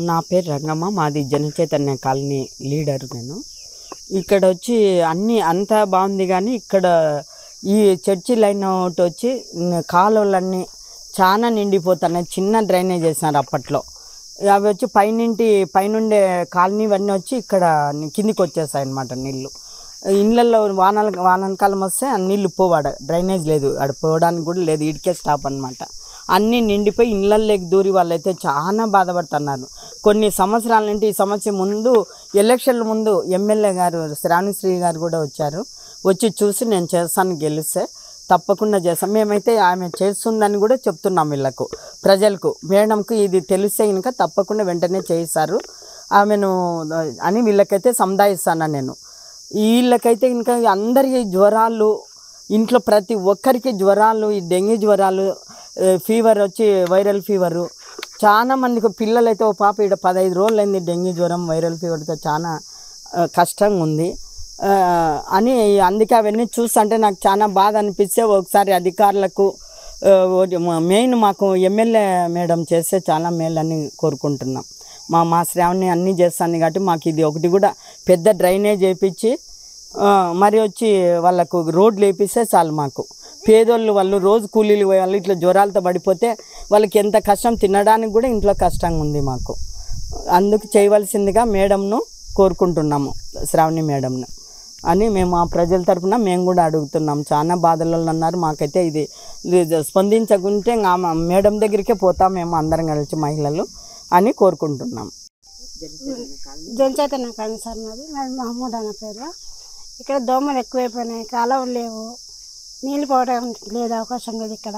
నా పేరు రంగమ్మ. మాది జనచైతన్య కాలనీ లీడర్ నేను. ఇక్కడ వచ్చి అన్నీ అంతా బాగుంది, కానీ ఇక్కడ ఈ చర్చి లైన్ ఒకటి వచ్చి కాలువలన్నీ చాలా నిండిపోతున్నాయి. చిన్న డ్రైనేజ్ వేసినారు అప్పట్లో. అవి వచ్చి పైనుండే కాలనీ ఇవన్నీ వచ్చి ఇక్కడ కిందికి వచ్చేస్తాయి అన్నమాట నీళ్ళు. ఇళ్ళల్లో వానాకాలం వస్తే నీళ్ళు పోవాడ, డ్రైనేజ్ లేదు, ఆడ పోవడానికి కూడా లేదు, ఇడికే స్టాప్ అనమాట. అన్నీ నిండిపోయి ఇళ్ళల్లోకి దూరి వాళ్ళైతే చాలా బాధపడుతున్నారు. కొన్ని సంవత్సరాల నుండి ఈ సమస్య ముందు ఎలక్షన్ల ముందు ఎమ్మెల్యే గారు శ్రావణిశ్రీ గారు కూడా వచ్చి చూసి నేను చేస్తాను, గెలిస్తే తప్పకుండా చేస్తాం. మేమైతే ఆమె చేస్తుందని కూడా చెప్తున్నాం వీళ్ళకు, ప్రజలకు, మేడంకు ఇది తెలిస్తే ఇంకా తప్పకుండా వెంటనే చేయిస్తారు ఆమెను అని వీళ్ళకైతే సముదాయిస్తాను నేను. వీళ్ళకైతే ఇంకా అందరికీ జ్వరాలు, ఇంట్లో ప్రతి ఒక్కరికి జ్వరాలు, ఈ డెంగ్యూ జ్వరాలు, ఫీవర్ వచ్చి వైరల్ ఫీవరు. చాలా మందికి పిల్లలు అయితే, ఓ పాప ఇక్కడ 15 రోజులు అయింది డెంగ్యూ జ్వరం వైరల్ ఫీవర్తో, చాలా కష్టంగా ఉంది అని. అందుకే అవన్నీ చూస్తుంటే నాకు చాలా బాధ అనిపిస్తే ఒకసారి అధికారులకు మెయిన్ మాకు ఎమ్మెల్యే మేడం చేస్తే చాలా మేలని కోరుకుంటున్నాం. మా శ్రావణి అన్నీ చేస్తాను కాబట్టి మాకు ఇది ఒకటి కూడా పెద్ద డ్రైనేజ్ వేయించి మరి వచ్చి వాళ్ళకు రోడ్లు వేపిస్తే చాలు. మాకు పేదోళ్ళు వాళ్ళు రోజు కూలీలు పోయే వాళ్ళు ఇట్లా జ్వరాలతో పడిపోతే వాళ్ళకి ఎంత కష్టం, తినడానికి కూడా ఇంట్లో కష్టంగా ఉంది మాకు. అందుకు చేయవలసిందిగా మేడంను కోరుకుంటున్నాము, శ్రావణి మేడంను అని మేము ఆ ప్రజల తరఫున మేము కూడా అడుగుతున్నాం. చాలా బాధలు ఉన్నారు. మాకైతే ఇది స్పందించకుంటే మేడం దగ్గరికే పోతాం మేము అందరం కలిసి మహిళలు అని కోరుకుంటున్నాం. జనచైతన్య కాలనీ సార్ మాది మహమూద్ అన్న పేరు. ఇక్కడ దోమలు ఎక్కువైపోయినాయి, కాలువలు లేవు, నీళ్ళు పోవడం లేదు, అవకాశం లేదు. ఇక్కడ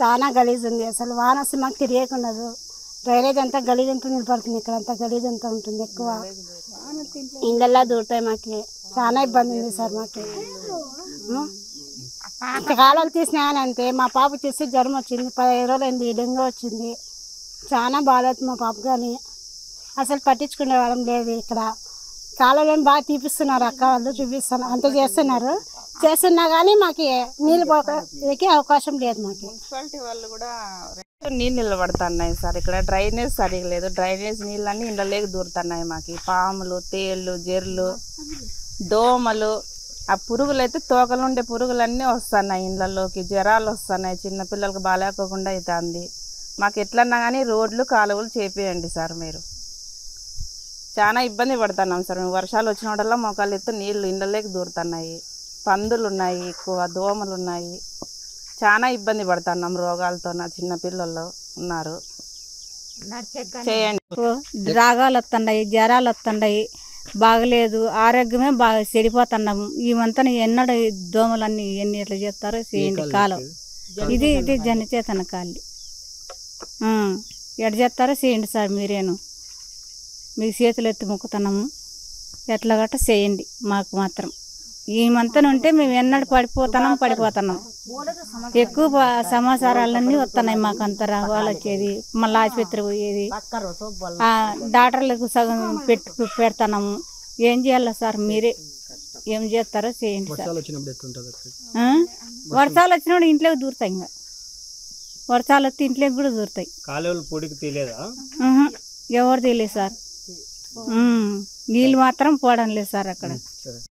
చాలా గలీజ్ ఉంది. అసలు వాన వస్తే మాకు తిరిగేకుండదు. డ్రైనేజ్ అంతా గలీజ్ అంతా నిలబడుతుంది. ఇక్కడ అంతా గలీజ్ అంతా ఉంటుంది. ఎక్కువ ఇళ్ళల్లో దూరుతాయి. మాకు చాలా ఇబ్బంది ఉంది సార్. మాకు కాలువలు తీసినాయని అంతే. మా పాప తీసి జ్వరం వచ్చింది, 15 రోజులు అయింది, డెంగ్యూ వచ్చింది. చాలా బాధ అవుతుంది మా పాప. కానీ అసలు పట్టించుకునే వాళ్ళం లేదు. ఇక్కడ కాలువలను బాగా తీపిస్తున్నారు, అక్క వాళ్ళు చూపిస్తున్నారు, అంత చేస్తున్నా కానీ మాకు నీళ్ళు పోకే అవకాశం లేదు. మాకు మున్సిపాలిటీ వాళ్ళు కూడా నీళ్ళు నిలబడుతున్నాయి సార్. ఇక్కడ డ్రైనేజ్ సరిగా లేదు. డ్రైనేజ్ నీళ్ళన్నీ ఇళ్ళలోకి దూరుతున్నాయి. మాకు పాములు, తేళ్ళు, జెర్లు, దోమలు, ఆ పురుగులు అయితే తోకలు ఉండే పురుగులన్నీ వస్తున్నాయి ఇళ్ళలోకి. జ్వరాలు వస్తున్నాయి, చిన్నపిల్లలకు బాగాలేకోకుండా అవుతుంది. మాకు ఎట్లన్నా కానీ రోడ్లు కాలువలు చేపియండి సార్. మీరు చాలా ఇబ్బంది పడుతున్నాం సార్. మేము వర్షాలు వచ్చినప్పుడల్లా మొక్కలు ఎత్తు నీళ్ళు ఇళ్ళలోకి దూరుతున్నాయి. పందులు ఉన్నాయి, ఎక్కువ దోమలు ఉన్నాయి. చాలా ఇబ్బంది పడుతున్నాం రోగాలతో. నా చిన్నపిల్లలు ఉన్నారు. చేయండి. రాగాలు వస్తున్నాయి, జ్వరాలు వస్తున్నాయి, బాగలేదు, ఆరోగ్యమే బాగా చెడిపోతున్నాము. ఈ మంతను ఎన్నడూ దోమలన్నీ ఎన్ని ఎట్లా చేస్తారో చేయండి. కాలం ఇది జనచేతన కాలనీ ఎట్లా చేస్తారో చేయండి సార్. మీరేను మీకు చేతులు ఎత్తి మొక్కుతున్నాము, ఎట్లా గట్ట చేయండి. మాకు మాత్రం ఈ మంతను ఉంటే మేము ఎన్నడూ పడిపోతున్నాం. ఎక్కువ సమాచారాలన్నీ వస్తున్నాయి మాకు. అంత రాగాలు వచ్చేది, మళ్ళీ ఆసుపత్రి పోయేది, డాక్టర్లకు సగం పెడుతున్నాము. ఏం చేయాలి సార్? మీరే ఏం చేస్తారో చేయండి సార్. వర్షాలు వచ్చినప్పుడు ఇంట్లోకి దూరుతాయి. ఇంకా వర్షాలు వస్తే ఇంట్లోకి కూడా దూరుతాయి. ఎవరు తెలియదు సార్. నీళ్ళు మాత్రం పోవడం లేదు సార్ అక్కడ.